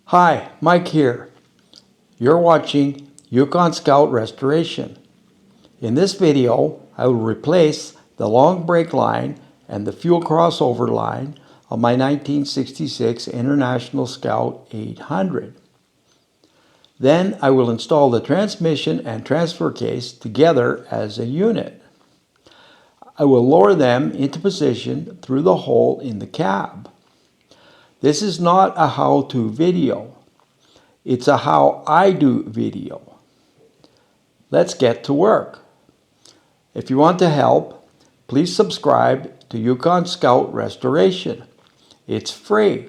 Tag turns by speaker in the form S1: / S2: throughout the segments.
S1: Hi, Mike here. You're watching Yukon Scout Restoration. In this video, I will replace the long brake line and the fuel crossover line on my 1966 International Scout 800. Then I will install the transmission and transfer case together as a unit. I will lower them into position through the hole in the cab. This is not a how-to video. It's a how I do video. Let's get to work. If you want to help, please subscribe to Yukon Scout Restoration. It's free.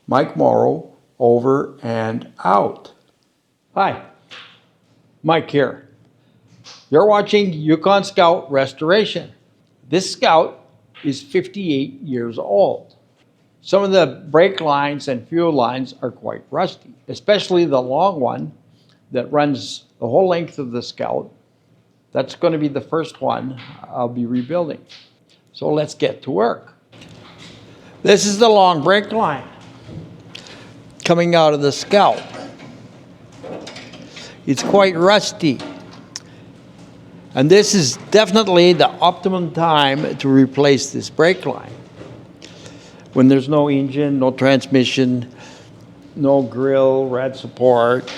S1: Mike Morrow, over and out. Hi, Mike here. You're watching Yukon Scout Restoration. This Scout is 58 years old. Some of the brake lines and fuel lines are quite rusty, especially the long one that runs the whole length of the Scout. That's going to be the first one I'll be rebuilding. So let's get to work. This is the long brake line coming out of the Scout. It's quite rusty. And this is definitely the optimum time to replace this brake line. When there's no engine, no transmission, no grill, rad support,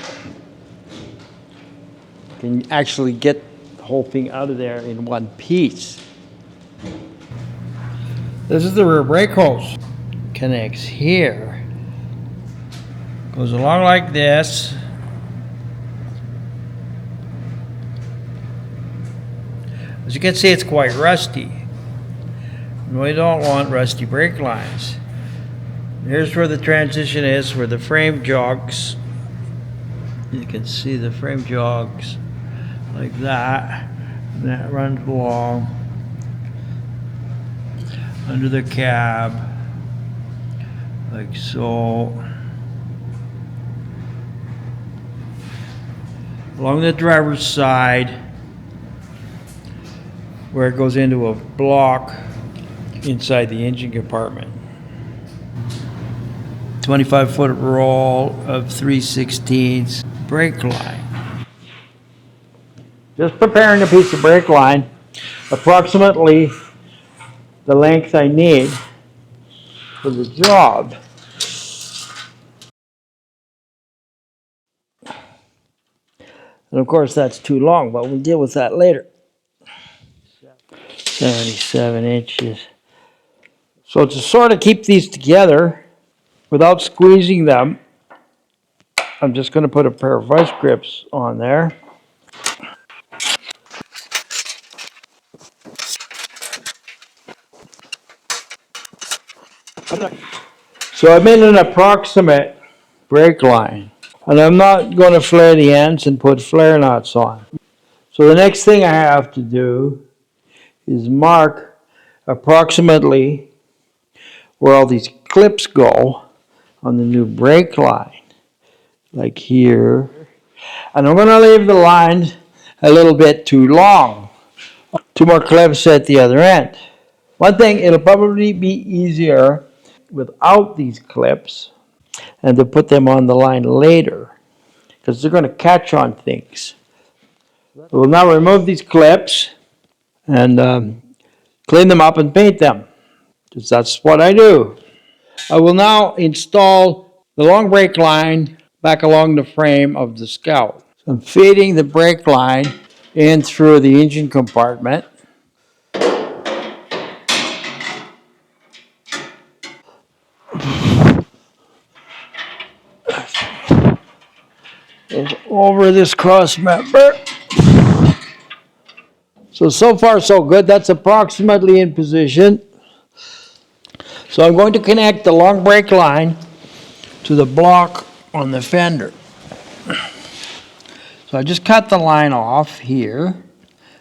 S1: you can actually get the whole thing out of there in one piece. This is the rear brake hose. Connects here. Goes along like this. As you can see, it's quite rusty. We don't want rusty brake lines. Here's where the transition is, where the frame jogs. You can see the frame jogs like that. And that runs along under the cab, like so. Along the driver's side, where it goes into a block inside the engine compartment. 25-foot roll of 3/16 brake line. Just preparing a piece of brake line, approximately the length I need for the job. And of course that's too long, but we'll deal with that later. 77 inches. So to sort of keep these together without squeezing them, I'm just going to put a pair of vice grips on there. So I made an approximate brake line, and I'm not going to flare the ends and put flare nuts on. So the next thing I have to do is mark approximately where all these clips go on the new brake line, like here. And I'm going to leave the lines a little bit too long. 2 more clips at the other end. One thing, it'll probably be easier without these clips and to put them on the line later, because they're going to catch on things. We'll now remove these clips and clean them up and paint them, because that's what I do. I will now install the long brake line back along the frame of the Scout. So I'm feeding the brake line in through the engine compartment. Goes over this cross member. So far so good. That's approximately in position. So I'm going to connect the long brake line to the block on the fender. So I just cut the line off here.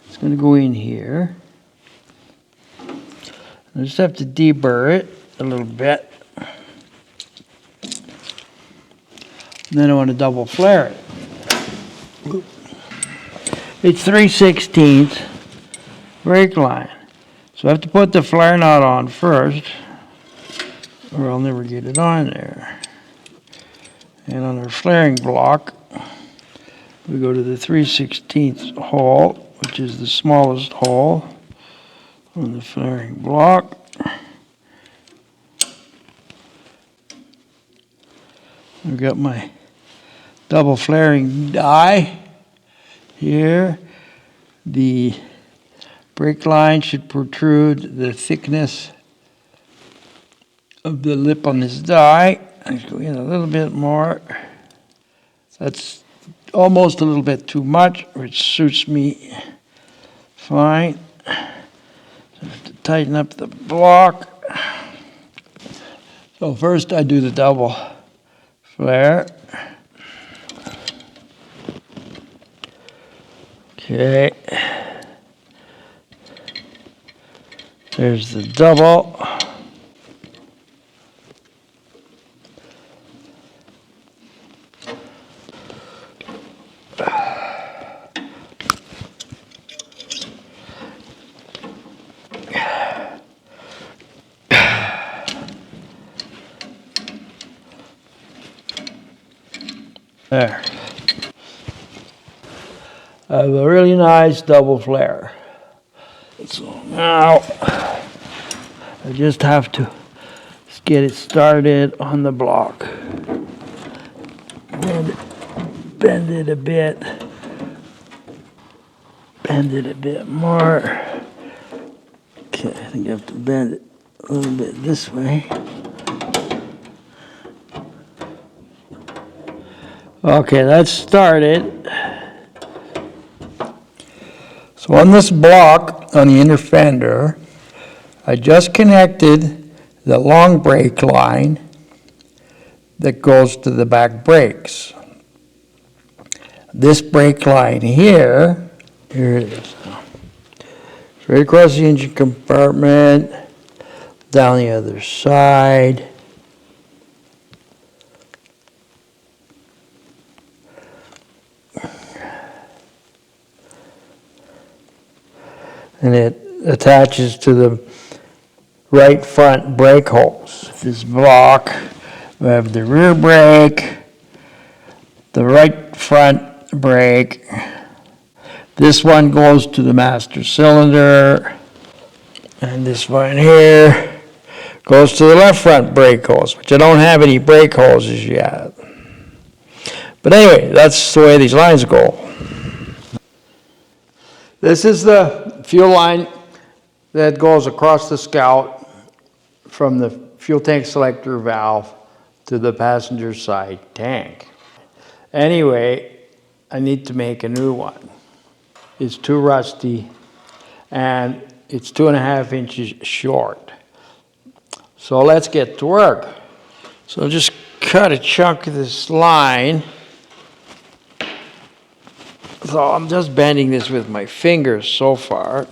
S1: It's going to go in here. I just have to deburr it a little bit. And then I want to double flare it. It's 3/16 brake line. So I have to put the flare nut on first, or I'll never get it on there. And on our flaring block, we go to the 3/16 hole, which is the smallest hole on the flaring block. I've got my double flaring die here. The brake line should protrude the thickness of the lip on this die. Let's go in a little bit more. That's almost a little bit too much, which suits me fine. So I have to tighten up the block. So first I do the double flare. Okay. There's the double. There. I have a really nice double flare. So now I just have to get it started on the block. Bend it a bit. Bend it a bit more. Okay, I think I have to bend it a little bit this way. Okay, that's started. So on this block, on the inner fender, I just connected the long brake line that goes to the back brakes. This brake line here it is. Right across the engine compartment, down the other side. And it attaches to the right front brake hose. This block, we have the rear brake, the right front brake. This one goes to the master cylinder, and this one here goes to the left front brake hose, which I don't have any brake hoses yet. But anyway, that's the way these lines go. This is the fuel line that goes across the Scout from the fuel tank selector valve to the passenger side tank. Anyway, I need to make a new one. It's too rusty and it's 2.5 inches short. So let's get to work. So just cut a chunk of this line. So I'm just bending this with my fingers so far.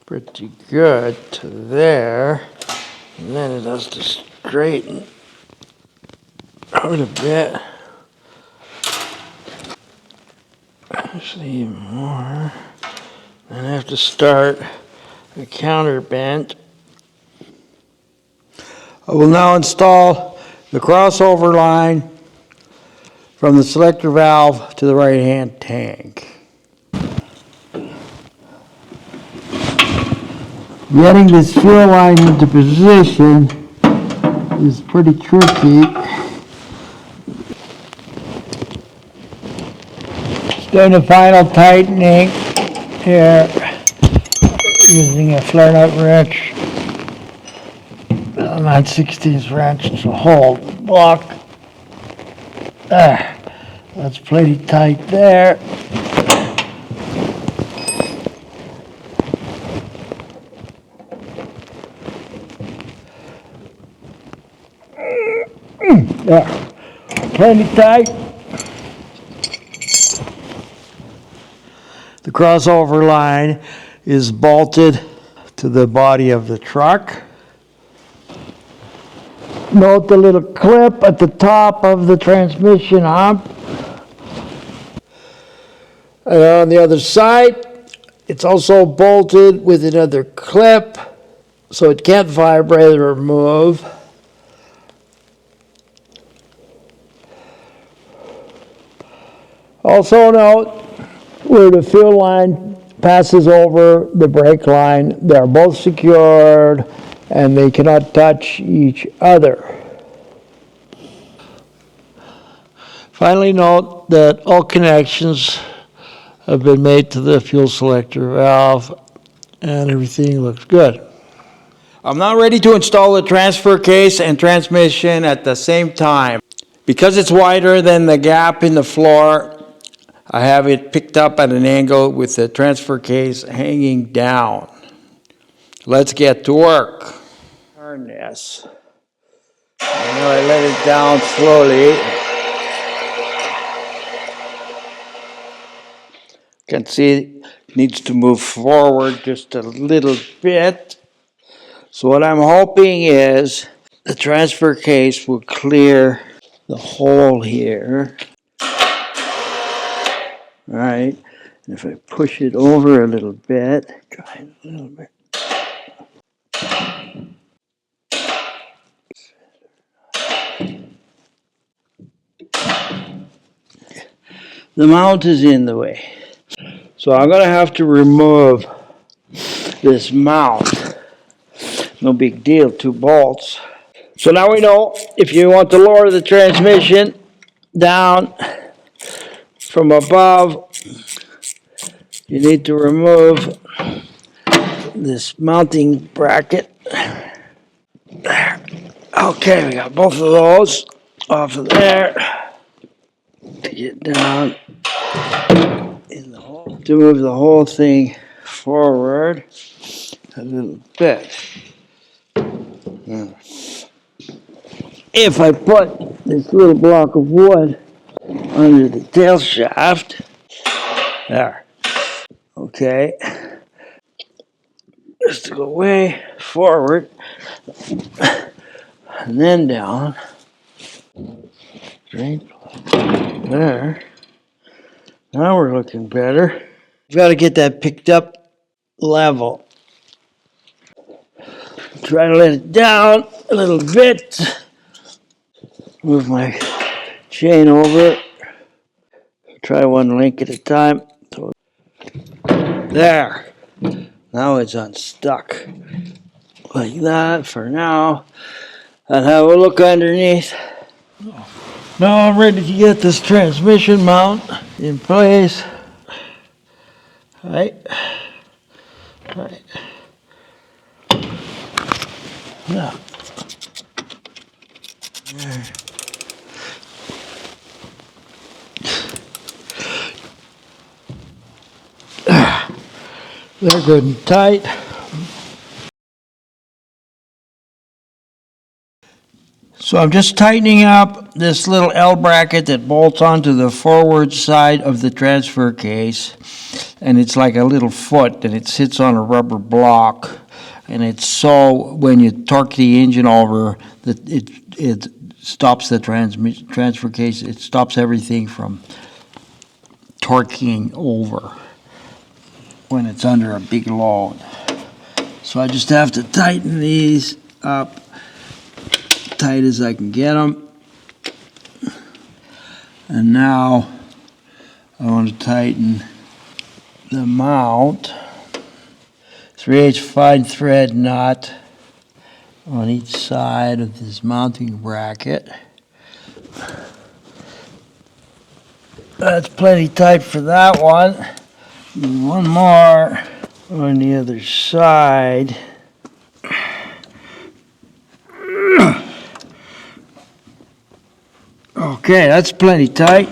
S1: Pretty good to there. And then it has to straighten out a bit. Actually even more. Then I have to start a counter bend. I will now install the crossover line from the selector valve to the right-hand tank. Getting this fuel line into position is pretty tricky. Just doing the final tightening here using a flare nut wrench. I'm on 16th wrench to hold the block. That's pretty tight there. There, plenty tight. The crossover line is bolted to the body of the truck. Note the little clip at the top of the transmission hump. And on the other side, it's also bolted with another clip so it can't vibrate or move. Also note where the fuel line passes over the brake line, they're both secured and they cannot touch each other. Finally, note that all connections have been made to the fuel selector valve and everything looks good. I'm now ready to install the transfer case and transmission at the same time. Because it's wider than the gap in the floor, I have it picked up at an angle with the transfer case hanging down. Let's get to work. Turn this. Now I let it down slowly. You can see it needs to move forward just a little bit. So what I'm hoping is the transfer case will clear the hole here. All right, and if I push it over a little bit, try it a little bit. The mount is in the way. So I'm gonna have to remove this mount. No big deal, 2 bolts. So now we know if you want to lower the transmission down from above, you need to remove this mounting bracket. There. Okay, we got both of those off of there. To get down in the hole. To move the whole thing forward a little bit. If I put this little block of wood under the tail shaft, there. Okay. Just to go way forward and then down. Straight there. Now we're looking better. You've got to get that picked up level. Try to let it down a little bit. Move my chain over. Try one link at a time. So there. Now it's unstuck. Like that for now. And have a look underneath. Now I'm ready to get this transmission mount in place. Right. Right. Now. There. They're good and tight. So I'm just tightening up this little L bracket that bolts onto the forward side of the transfer case. And it's like a little foot and it sits on a rubber block. And it's so when you torque the engine over, that it stops the transfer case. It stops everything from torquing over when it's under a big load. So I just have to tighten these up tight as I can get them. And now I want to tighten the mount. 3/8 fine thread nut on each side of this mounting bracket. That's plenty tight for that one. And one more on the other side. Okay, that's plenty tight.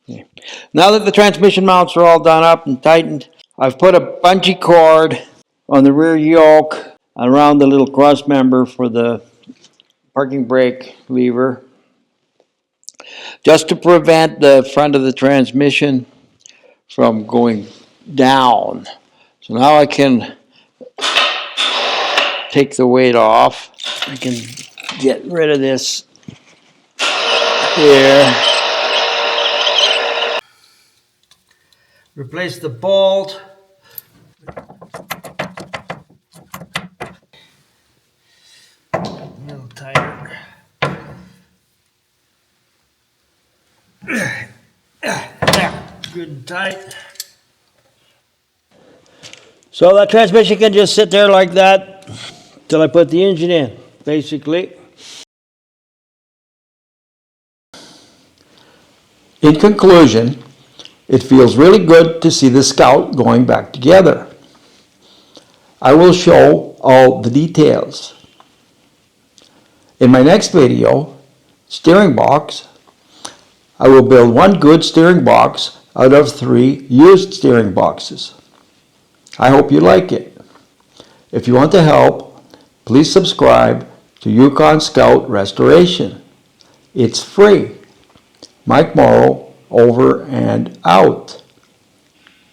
S1: Okay. Now that the transmission mounts are all done up and tightened, I've put a bungee cord on the rear yoke around the little cross member for the parking brake lever, just to prevent the front of the transmission from going down. So now I can take the weight off. I can get rid of this here. Replace the bolt. A little tighter.
S2: good and tight. So that transmission can just sit there like that till I put the engine in, basically.
S1: In conclusion, it feels really good to see the Scout going back together. I will show all the details. In my next video, steering box, I will build one good steering box out of 3 used steering boxes. I hope you like it. If you want to help, please subscribe to Yukon Scout Restoration. It's free. Mike Morrow, over and out.